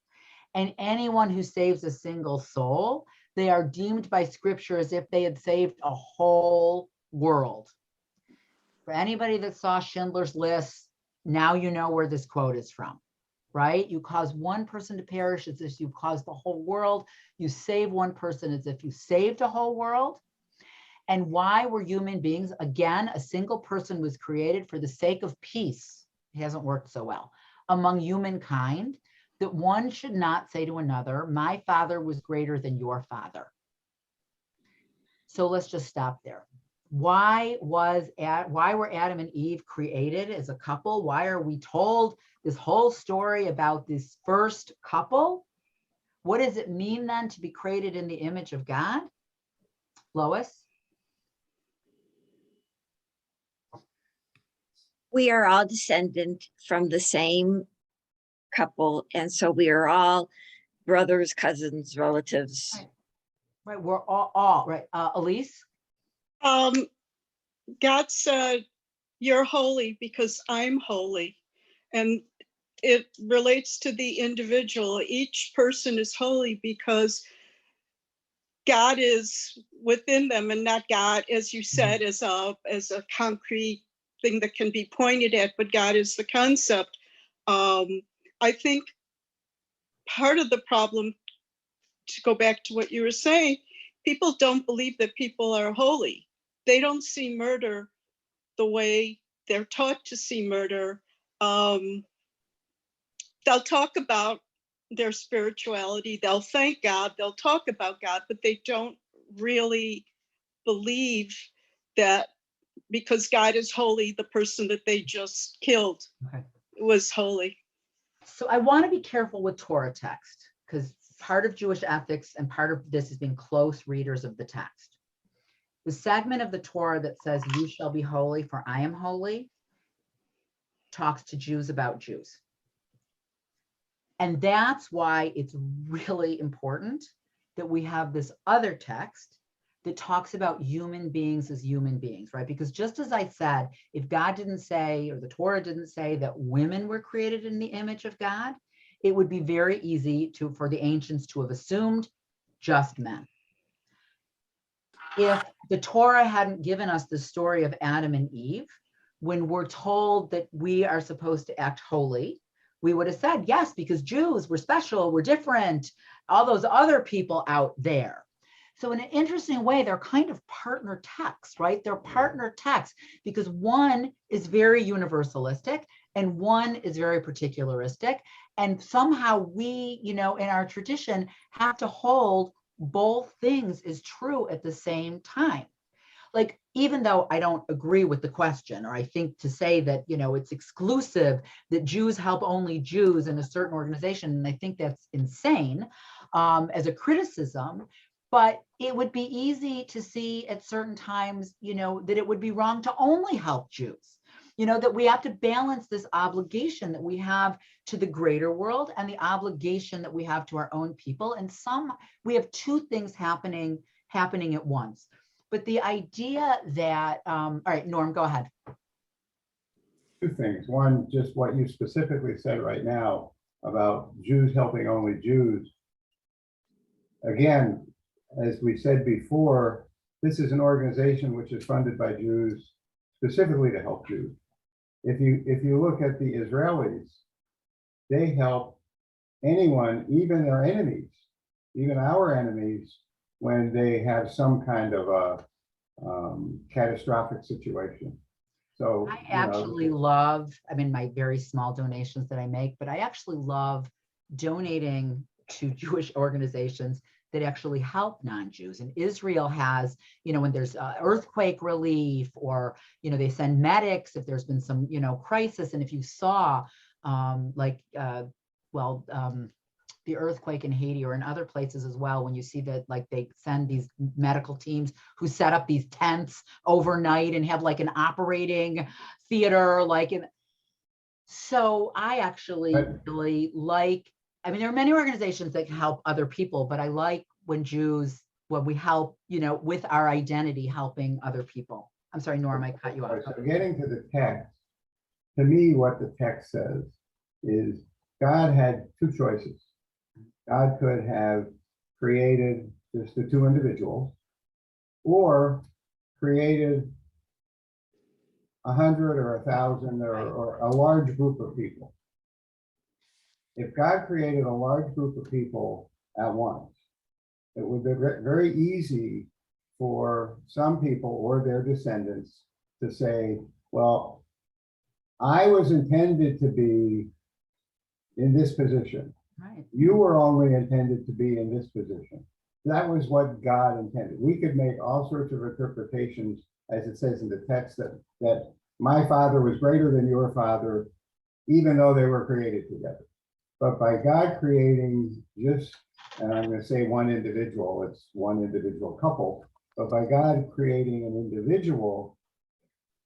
And anyone who saves a single soul, they are deemed by Scripture as if they had saved a whole world. For anybody that saw Schindler's List, now you know where this quote is from, right? You cause one person to perish as if you caused the whole world. You save one person as if you saved a whole world. And why were human beings? Again, a single person was created for the sake of peace. It hasn't worked so well among humankind, that one should not say to another, my father was greater than your father. So let's just stop there. Why were Adam and Eve created as a couple? Why are we told this whole story about this first couple? What does it mean then to be created in the image of God? Lois? We are all descendant from the same couple, and so we are all brothers, cousins, relatives. Right, we're all right. Elise? God said, you're holy because I'm holy. And it relates to the individual. Each person is holy because God is within them, and not God, as you said, as a concrete thing that can be pointed at, but God is the concept. I think part of the problem, to go back to what you were saying, people don't believe that people are holy. They don't see murder the way they're taught to see murder. They'll talk about their spirituality, they'll thank God, they'll talk about God, but they don't really believe that because God is holy, the person that they just killed was holy. So I want to be careful with Torah text, because part of Jewish ethics and part of this is being close readers of the text. The segment of the Torah that says, you shall be holy for I am holy, talks to Jews about Jews. And that's why it's really important that we have this other text that talks about human beings as human beings, right? Because just as I said, if God didn't say, or the Torah didn't say that women were created in the image of God, it would be very easy for the ancients to have assumed just men. If the Torah hadn't given us the story of Adam and Eve, when we're told that we are supposed to act holy, we would have said, yes, because Jews were special, we're different, all those other people out there. So in an interesting way, they're kind of partner texts, right? They're partner texts because one is very universalistic and one is very particularistic. And somehow we, in our tradition, have to hold both things as true at the same time. Like, even though I don't agree with the question, or I think to say that, it's exclusive, that Jews help only Jews in a certain organization, and I think that's insane as a criticism. But it would be easy to see at certain times, that it would be wrong to only help Jews, that we have to balance this obligation that we have to the greater world and the obligation that we have to our own people. And we have two things happening at once. But the idea that, all right, Norm, go ahead. Two things. One, just what you specifically said right now about Jews helping only Jews. Again, as we said before, this is an organization which is funded by Jews specifically to help Jews. If you look at the Israelis, they help anyone, even their enemies, even our enemies, when they have some kind of a catastrophic situation. So I actually love, my very small donations that I make, but I actually love donating to Jewish organizations that actually help non-Jews. And Israel has, when there's earthquake relief, or, they send medics if there's been some, crisis. And if you saw the earthquake in Haiti or in other places as well, when you see that, like, they send these medical teams who set up these tents overnight and have like an operating theater, so I actually really like, there are many organizations that can help other people, but I like when we help, with our identity, helping other people. I'm sorry, Norm, I cut you off. So getting to the text, to me, what the text says is God had two choices. God could have created just the two individuals, or created 100 or 1,000 or a large group of people. If God created a large group of people at once, it would be very easy for some people or their descendants to say, well, I was intended to be in this position. Right. You were only intended to be in this position. That was what God intended. We could make all sorts of interpretations, as it says in the text, that my father was greater than your father, even though they were created together. But by God creating just, and I'm going to say one individual, it's one individual couple, but by God creating an individual,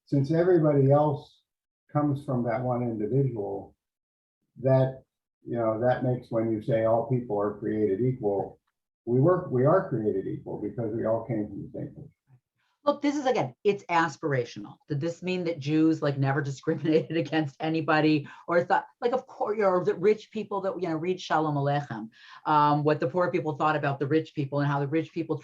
since everybody else comes from that one individual, that makes, when you say all people are created equal, we are created equal because we all came from the same place. Look, this is, again, it's aspirational. Did this mean that Jews never discriminated against anybody, or thought, of course, or the rich people that, read Shalom Aleichem, what the poor people thought about the rich people and how the rich people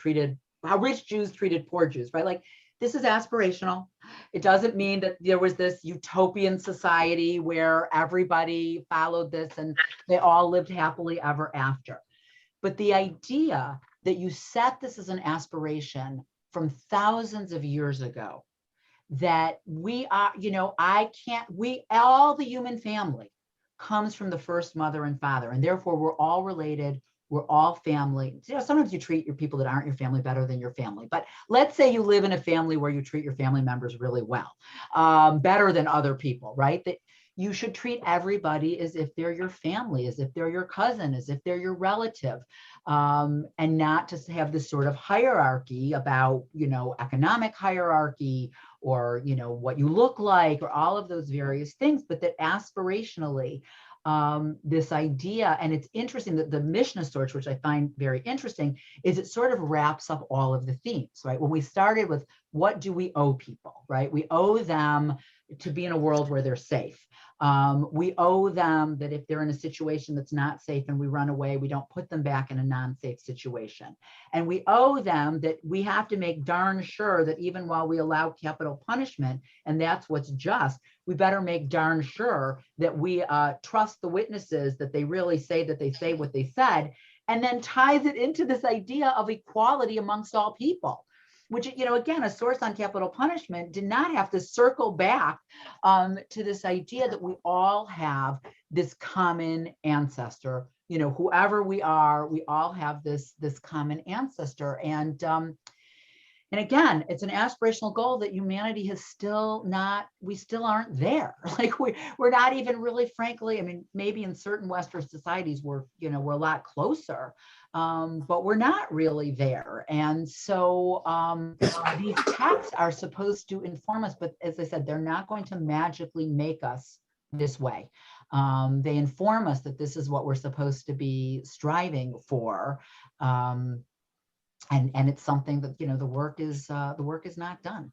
how rich Jews treated poor Jews, right? This is aspirational. It doesn't mean that there was this utopian society where everybody followed this and they all lived happily ever after. But the idea that you set this as an aspiration from thousands of years ago, that we are, all the human family comes from the first mother and father, and therefore we're all related. We're all family. Sometimes you treat your people that aren't your family better than your family, but let's say you live in a family where you treat your family members really well, better than other people, right? That you should treat everybody as if they're your family, as if they're your cousin, as if they're your relative, and not to have this sort of hierarchy about, economic hierarchy, or, what you look like, or all of those various things, but that aspirationally, this idea, and it's interesting that the Mishnah source, which I find very interesting, is it sort of wraps up all of the themes, right? When we started with what do we owe people, right? We owe them to be in a world where they're safe. We owe them that if they're in a situation that's not safe and we run away, we don't put them back in a non-safe situation. And we owe them that we have to make darn sure that even while we allow capital punishment, and that's what's just, we better make darn sure that we trust the witnesses, that they really say that they say what they said, and then ties it into this idea of equality amongst all people, which, you know, again, a source on capital punishment did not have to circle back to this idea that we all have this common ancestor. You know, whoever we are, we all have this common ancestor. And again, it's an aspirational goal that humanity has still not, we still aren't there. Like we're not even really, frankly, I mean, maybe in certain Western societies we're a lot closer, but we're not really there. And so these texts are supposed to inform us, but as I said, they're not going to magically make us this way. They inform us that this is what we're supposed to be striving for. And it's something that, the work is not done.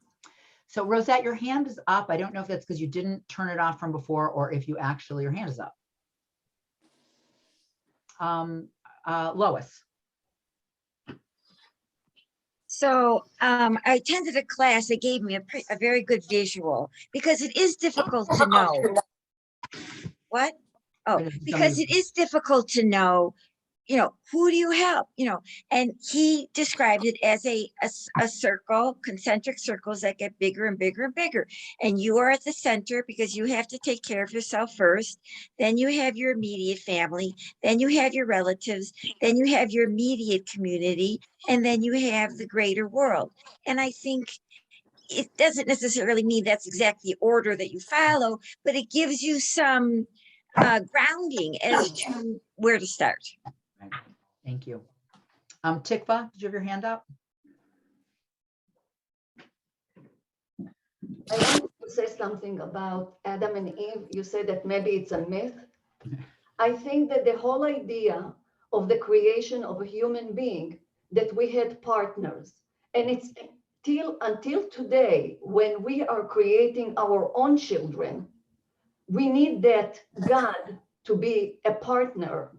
So Rosette, your hand is up. I don't know if that's because you didn't turn it off from before or if you actually, your hand is up. Lois. So I attended a class that gave me a very good visual, because it is difficult to know. What? Oh, because it is difficult to know, who do you help, and he described it as a circle, concentric circles that get bigger and bigger and bigger. And you are at the center because you have to take care of yourself first. Then you have your immediate family. Then you have your relatives. Then you have your immediate community. And then you have the greater world. And I think it doesn't necessarily mean that's exactly the order that you follow, but it gives you some grounding as to where to start. Right. Thank you. Tikva, did you have your hand up? I want to say something about Adam and Eve. You said that maybe it's a myth. I think that the whole idea of the creation of a human being, that we had partners, and it's until today, when we are creating our own children, we need that God to be a partner,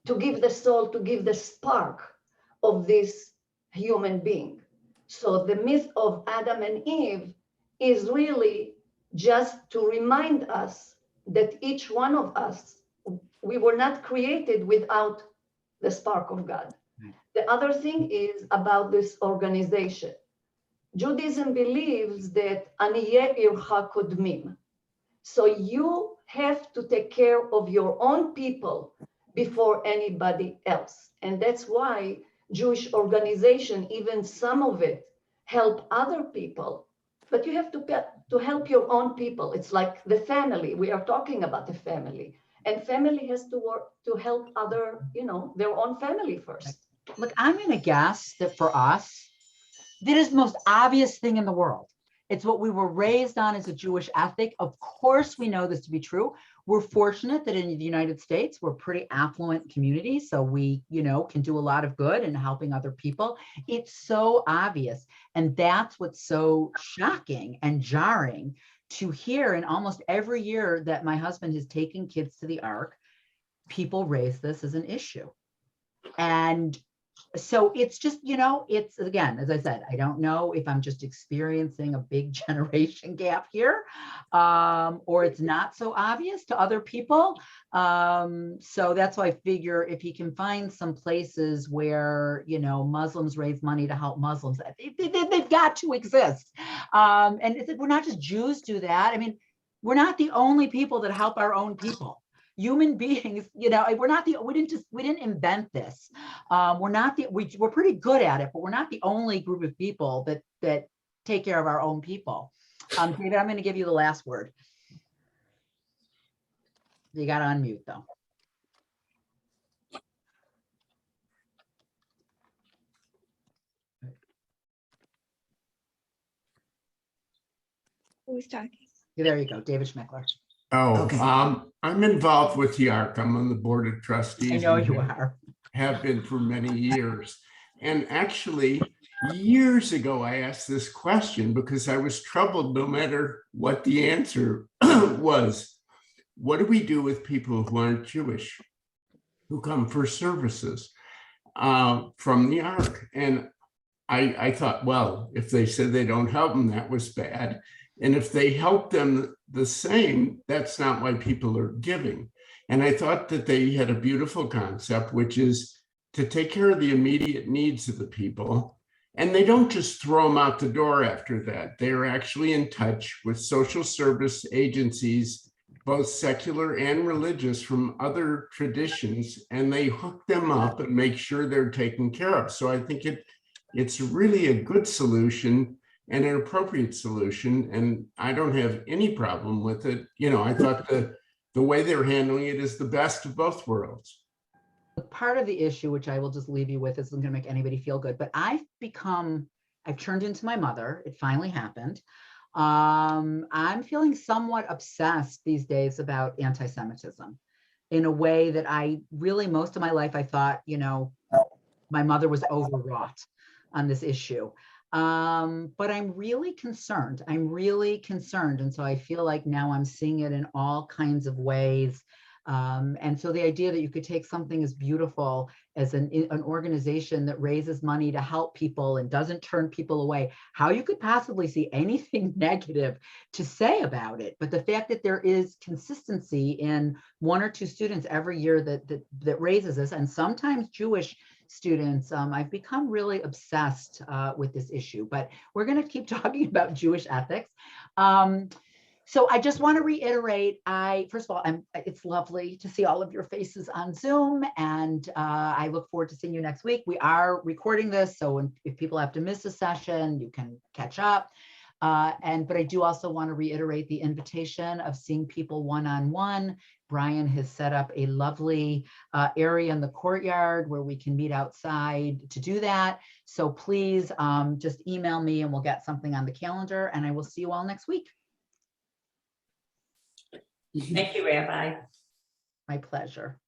to give the soul, to give the spark of this human being. So the myth of Adam and Eve is really just to remind us that each one of us, we were not created without the spark of God. The other thing is about this organization. Judaism believes that Aniyeh Ircha Kodmim. So you have to take care of your own people before anybody else. And that's why Jewish organization, even some of it, help other people. But you have to help your own people. It's like the family. We are talking about the family. And family has to work to help other, their own family first. Look, I'm going to guess that for us, that is the most obvious thing in the world. It's what we were raised on as a Jewish ethic. Of course, we know this to be true. We're fortunate that in the United States, we're a pretty affluent community. So we, can do a lot of good in helping other people. It's so obvious. And that's what's so shocking and jarring to hear. In almost every year that my husband has taken kids to the Ark, people raise this as an issue. And so it's just, it's, again, as I said, I don't know if I'm just experiencing a big generation gap here, or it's not so obvious to other people. So that's why I figure if he can find some places where, Muslims raise money to help Muslims, they've got to exist. And it's, we're not just Jews do that. I mean, we're not the only people that help our own people. Human beings, we didn't invent this. We're pretty good at it, but we're not the only group of people that take care of our own people. David, I'm going to give you the last word. You got to unmute though. Who's talking? There you go, David Schmeckler. Oh, Okay. I'm involved with the ARC. I'm on the board of trustees. I know and you are. have been for many years. And actually, years ago, I asked this question because I was troubled no matter what the answer was. What do we do with people who aren't Jewish, who come for services from the ARC? And I thought, well, if they said they don't help them, that was bad. And if they help them the same, that's not why people are giving. And I thought that they had a beautiful concept, which is to take care of the immediate needs of the people. And they don't just throw them out the door after that. They're actually in touch with social service agencies, both secular and religious, from other traditions, and they hook them up and make sure they're taken care of. So I think it's really a good solution and an appropriate solution, and I don't have any problem with it. You know, I thought the way they're handling it is the best of both worlds. Part of the issue, which I will just leave you with, isn't going to make anybody feel good, but I've turned into my mother. It finally happened. I'm feeling somewhat obsessed these days about anti-Semitism in a way that I really, most of my life, I thought, you know, my mother was overwrought on this issue. But I'm really concerned. And so I feel like now I'm seeing it in all kinds of ways. And so the idea that you could take something as beautiful as an organization that raises money to help people and doesn't turn people away, how you could possibly see anything negative to say about it. But the fact that there is consistency in 1 or 2 students every year that raises this, and sometimes Jewish students, I've become really obsessed with this issue, but we're going to keep talking about Jewish ethics. So I just want to reiterate, first of all, it's lovely to see all of your faces on Zoom, and I look forward to seeing you next week. We are recording this, so if people have to miss a session, you can catch up. But I do also want to reiterate the invitation of seeing people one-on-one. Brian has set up a lovely area in the courtyard where we can meet outside to do that. So please just email me and we'll get something on the calendar, and I will see you all next week. Thank you, Rabbi. My pleasure.